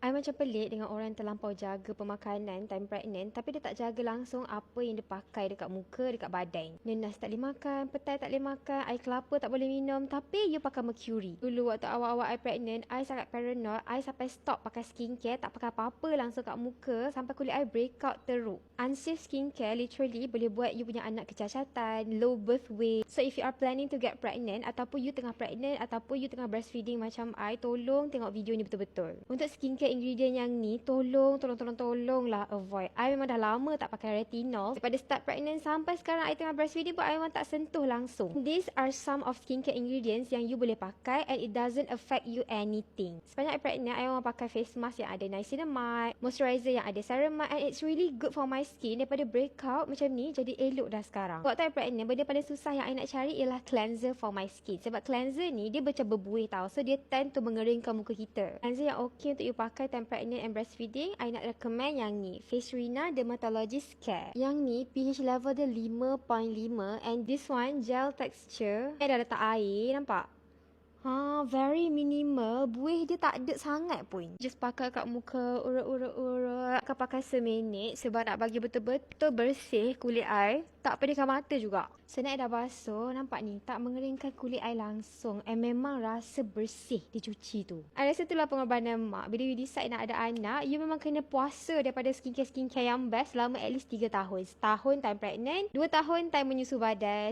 I macam pelik dengan orang yang terlampau jaga pemakanan time pregnant tapi dia tak jaga langsung apa yang dia pakai dekat muka, dekat badan. Nenas tak boleh makan, petai tak boleh makan, air kelapa tak boleh minum tapi you pakai mercury. Dulu waktu awal-awal I pregnant, I sangat paranoid. I sampai stop pakai skincare, tak pakai apa-apa langsung kat muka sampai kulit I breakout teruk. Unsafe skincare literally boleh buat you punya anak kecacatan, low birth weight. So if you are planning to get pregnant ataupun you tengah pregnant ataupun you tengah breastfeeding macam I, tolong tengok video ni betul-betul. Untuk skincare ingredient yang ni, tolonglah avoid. I memang dah lama tak pakai retinol. Daripada start pregnant sampai sekarang I tengah breastfeeding pun I memang tak sentuh langsung. These are some of skincare ingredients yang you boleh pakai and it doesn't affect you anything. Sepanjang I pregnant, I memang pakai face mask yang ada niacinamide, moisturizer yang ada ceramide, and it's really good for my skin. Daripada breakout macam ni jadi elok dah sekarang. Waktu I pregnant, benda paling susah yang I nak cari ialah cleanser for my skin. Sebab cleanser ni dia macam berbuih tau, so dia tend to mengeringkan muka kita. Cleanser yang okay untuk you pakai time pregnant and breastfeeding, I nak recommend yang ni, Facerina Dermatologist Care. Yang ni pH level dia 5.5 and this one gel texture. Dah letak air, nampak? Very minimal. Buih dia tak ada sangat pun. Just pakai kat muka, urut. Akan pakai seminit sebab nak bagi betul-betul bersih kulit I. Tak pedihkan mata juga. Senang dah basuh, nampak ni, tak mengeringkan kulit I langsung. And memang rasa bersih dicuci tu. I rasa itulah pengorbanan mak. Bila you decide nak ada anak, you memang kena puasa daripada skincare yang best selama at least 3 tahun. Setahun time pregnant, 2 tahun time menyusu badan.